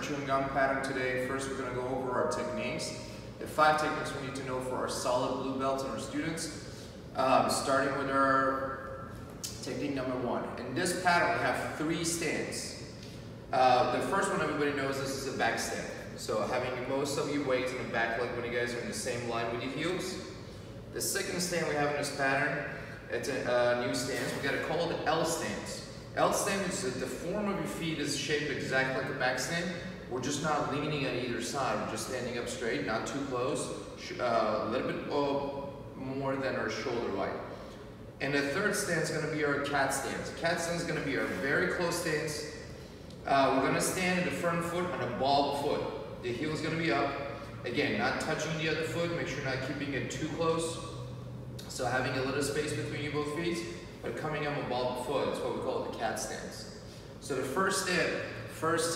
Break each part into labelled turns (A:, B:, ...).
A: Joong-Gun pattern today. First, we're going to go over our techniques. The 5 techniques we need to know for our solid blue belts and our students. Starting with our technique number 1. In this pattern, we have 3 stands. The first one everybody knows this is a back stand. So having most of your weight in the back leg when you guys are in the same line with your heels. The second stand we have in this pattern, it's a new stance. We got to call it L stance. L stand is that the form of your feet is shaped exactly like a back stand. We're just not leaning on either side. We're just standing up straight, not too close, a little bit more than our shoulder height. And the third stance is going to be our cat stance. Cat stance is going to be our very close stance. We're going to stand at the front foot on a ball foot. The heel is going to be up. Again, not touching the other foot. Make sure you're not keeping it too close. So having a little space between you both feet, but coming up a ball foot. That's what we call the cat stance. So the first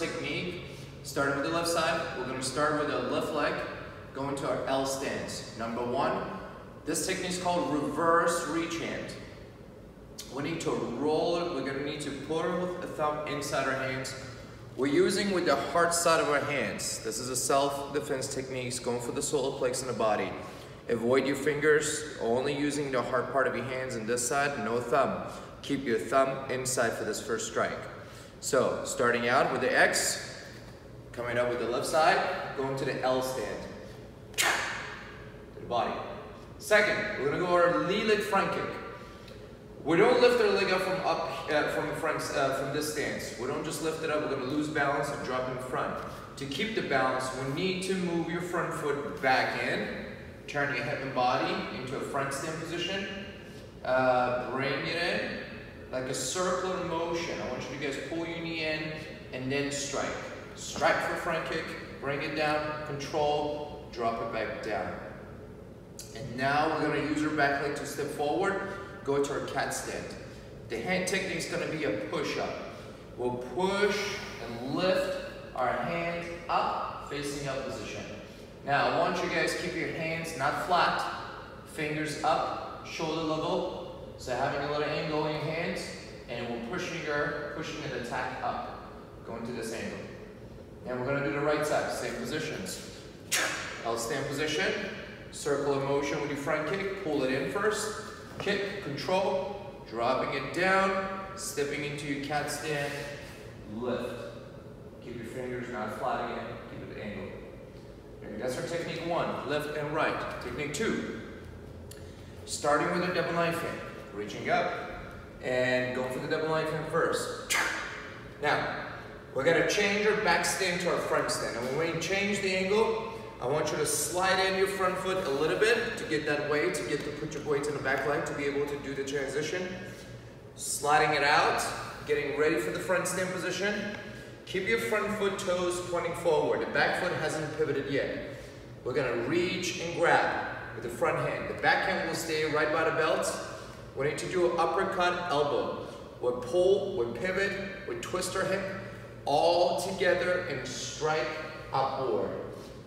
A: technique, starting with the left side, we're going to start with the left leg, going to our L stance. Number 1, this technique is called reverse reach hand. We need to roll it. We're going to need to put our thumb inside our hands. We're using with the hard side of our hands. This is a self-defense technique, going for the solar plexus in the body. Avoid your fingers, only using the hard part of your hands on this side, no thumb. Keep your thumb inside for this first strike. So, starting out with the X, coming up with the left side, going to the L stand. To the body. Second, we're going to go our knee leg front kick. We don't lift our leg up from this stance. We don't just lift it up, we're going to lose balance and drop in front. To keep the balance, we need to move your front foot back in. Turn your head and body into a front stand position. Bring it in like a circular motion. I want you to guys pull your knee in and then strike. Strike for front kick, bring it down, control, drop it back down. And now we're going to use our back leg to step forward, go to our cat stand. The hand technique is going to be a push-up. We'll push and lift our hand up, facing up position. Now, I want you guys to keep your hands not flat, fingers up, shoulder level. So having a little angle in your hands, and we're pushing an attack up, going to this angle. And we're going to do the right side, same positions. L stand position, circular motion with your front kick, pull it in first, kick, control, dropping it down, stepping into your cat stand, lift. Keep your fingers not flat again, keep it angled. That's our technique 1, left and right. Technique 2, starting with a double knife hand, reaching up and going for the double knife hand first. Now, we're going to change our back stand to our front stand. And when we change the angle, I want you to slide in your front foot a little bit to get that weight, to put your weight in the back leg to be able to do the transition. Sliding it out, getting ready for the front stand position. Keep your front foot toes pointing forward. The back foot hasn't pivoted yet. We're going to reach and grab with the front hand. The back hand will stay right by the belt. We need to do an uppercut elbow. We pull, we pivot, we twist our hip all together and strike upward.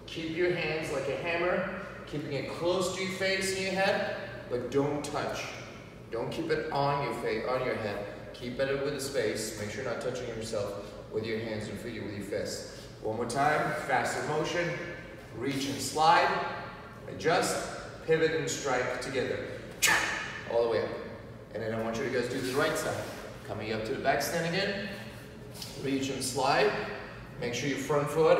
A: Keep your hands like a hammer, keeping it close to your face and your head, but don't touch. Don't keep it on your face, on your head. Keep it with the space. Make sure you're not touching yourself with your hands and feet with your fists. One more time, faster motion, reach and slide, adjust, pivot and strike together, all the way up. And then I want you to guys do the right side. Coming up to the back stand again, reach and slide, make sure your front foot,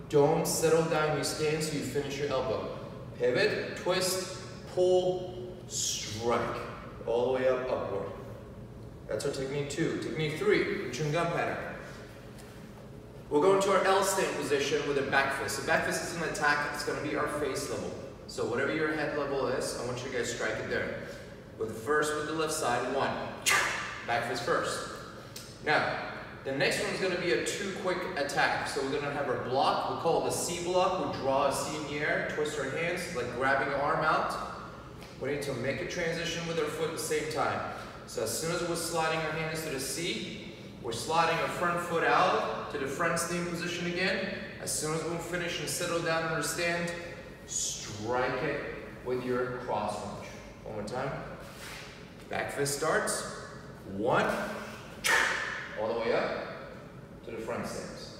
A: don't settle down your stance so you finish your elbow. Pivot, twist, pull, strike, all the way up, upward. That's our technique 2. Technique 3, Joong-Gun pattern. We'll go into our L stand position with a back fist. The back fist is an attack. It's going to be our face level. So whatever your head level is, I want you guys to strike it there. With the left side, 1. Back fist first. Now, the next one is going to be a 2 quick attack. So we're going to have our block. We'll call it the C block. We'll draw a C in the air, twist our hands, like grabbing our arm out. We need to make a transition with our foot at the same time. So as soon as we're sliding our hands to the C, we're sliding our front foot out to the front stand position again. As soon as we finish and settle down in our stand, strike it with your cross lunge. One more time. Back fist starts. 1, all the way up to the front stance.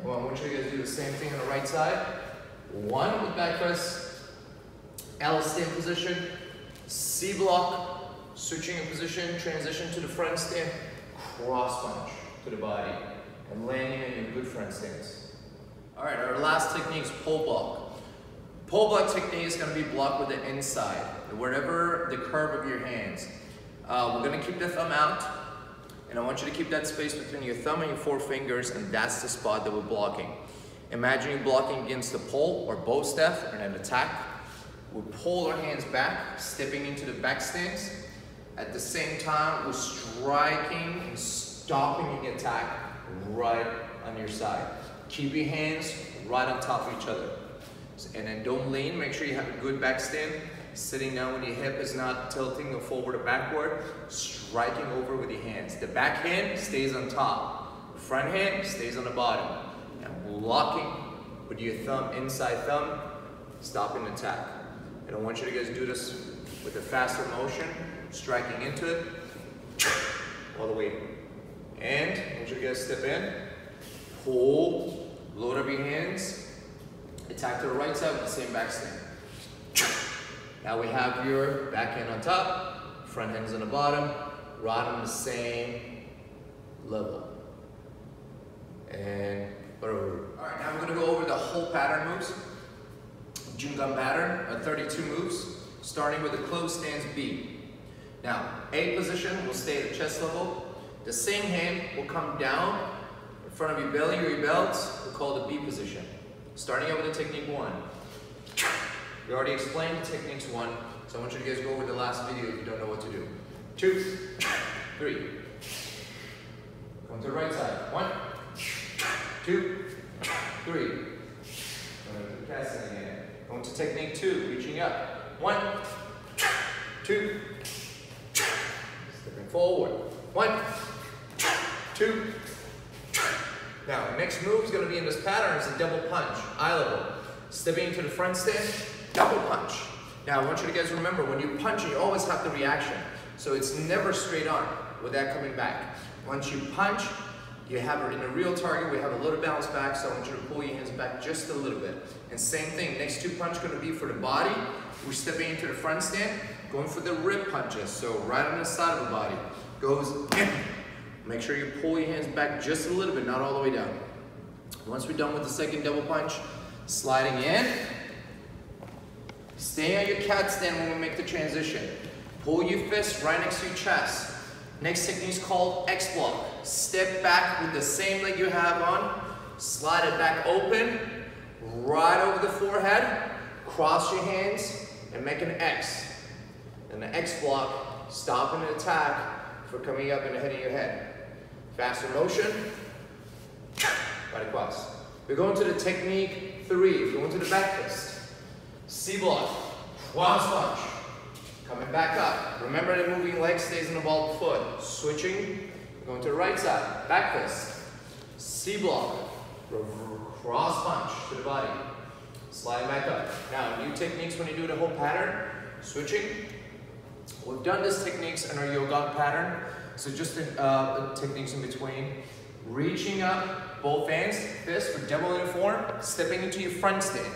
A: Well, I want you guys to do the same thing on the right side. 1 with back press, L stand position, C block, switching in position, transition to the front stand, cross punch to the body, and landing in your good front stance. All right, our last technique is pole block. Pole block technique is going to be blocked with the inside, wherever the curve of your hands. We're going to keep the thumb out, and I want you to keep that space between your thumb and your 4 fingers, and that's the spot that we're blocking. Imagine you blocking against the pole or bow staff in an attack. We pull our hands back, stepping into the back stance. At the same time, we're striking and stopping the attack right on your side. Keep your hands right on top of each other. And then don't lean, make sure you have a good back stand. Sitting down when your hip is not tilting or forward or backward, striking over with your hands. The back hand stays on top. The front hand stays on the bottom. And blocking with your thumb, inside thumb, stopping the attack. And I want you to guys do this with a faster motion, striking into it, all the way. And I want you to guys step in, pull, load up your hands, attack to the right side with the same back stand. Now we have your back hand on top, front hand's on the bottom, right on the same level. And over. All right, now we're gonna go over the whole pattern moves. Joong-Gun pattern, 32 moves, starting with the closed stance B. Now, A position will stay at the chest level. The same hand will come down in front of your belly or your belt. We'll call the B position. Starting out with the technique 1. We already explained techniques 1, so I want you to guys go over the last video if you don't know what to do. 2, 3. Come to the right side. 1, 2, 3. Going to the casting again. Going to technique 2, reaching up. 1, 2. Stepping forward. 1, 2. Now, next move is going to be in this pattern is a double punch, eye level. Stepping into the front stance, double punch. Now, I want you to guys remember, when you punch, you always have the reaction. So it's never straight on with that coming back. Once you punch, you have it in a real target, we have a little bounce back, so I want you to pull your hands back just a little bit. And same thing, next 2 punch going to be for the body. We're stepping into the front stand, going for the rib punches. So right on the side of the body, goes in. Make sure you pull your hands back just a little bit, not all the way down. Once we're done with the second double punch, sliding in. Stay on your cat stand when we make the transition. Pull your fist right next to your chest. Next technique is called X block. Step back with the same leg you have on. Slide it back open, right over the forehead. Cross your hands and make an X. And the X block, stopping the attack for coming up and hitting your head. Faster motion, right across. We're going to the technique 3. Going to the back fist. C block, cross punch. Coming back up. Remember the moving leg stays in the ball of the foot. Switching, going to the right side. Back fist. C block, cross punch to the body. Slide back up. Now, new techniques when you do the whole pattern. Switching. We've done these techniques in our yoga pattern. So just the techniques in between. Reaching up, both hands, fist for double uniform. Stepping into your front stand.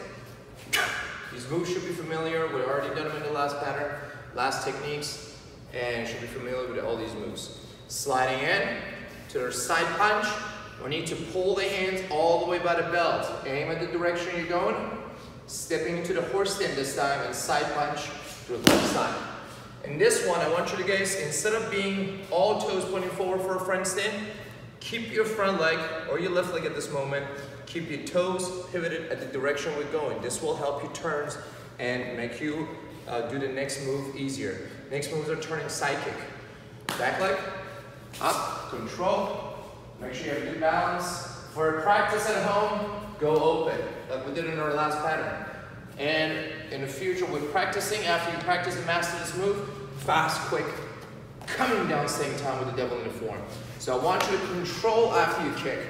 A: These moves should be familiar. We've already done them in the last pattern, last techniques, and you should be familiar with all these moves. Sliding in to the side punch. We need to pull the hands all the way by the belt. Aim at the direction you're going. Stepping into the horse stand this time and side punch to the left side. In this one, I want you to guys, instead of being all toes pointing forward for a front stand, keep your front leg or your left leg at this moment. Keep your toes pivoted at the direction we're going. This will help you turns and make you do the next move easier. Next moves are turning side kick. Back leg, up, control. Make sure you have good balance. For practice at home, go open, like we did in our last pattern. And in the future, we're practicing, after you practice and master this move, fast, quick, coming down same time with the double uniform. So I want you to control after you kick,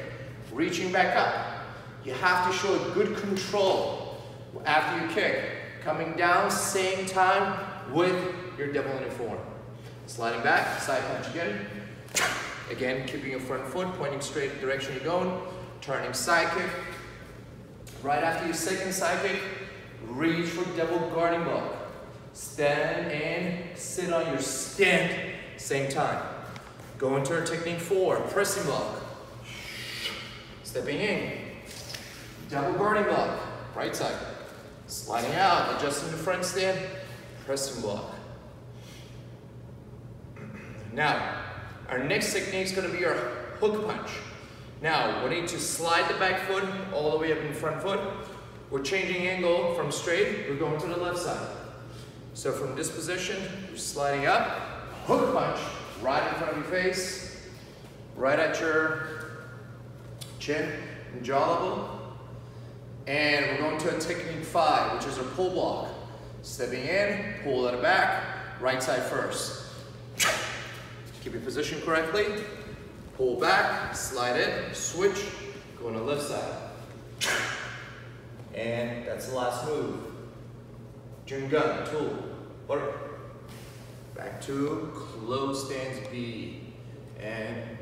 A: reaching back up. You have to show a good control after you kick. Coming down same time with your double uniform. Sliding back, side punch again. Again, keeping your front foot pointing straight in the direction you're going. turning side kick. Right after your second side kick, reach for double guarding block. Stand and sit on your stand, same time. Go into our technique 4, pressing block. Stepping in, double guarding block, right side. Sliding out, adjusting the front stand, pressing block. Now, our next technique is going to be our hook punch. Now, we need to slide the back foot all the way up in the front foot. We're changing angle from straight, we're going to the left side. So from this position, you're sliding up, hook punch, right in front of your face, right at your chin and jaw level. And we're going to a technique 5, which is a pull block. Stepping in, pull at the back, right side first. Keep your position correctly. Pull back, slide in, switch, go on the left side. And that's the last move. Joong-Gun, tool, work. Back to close stance B. And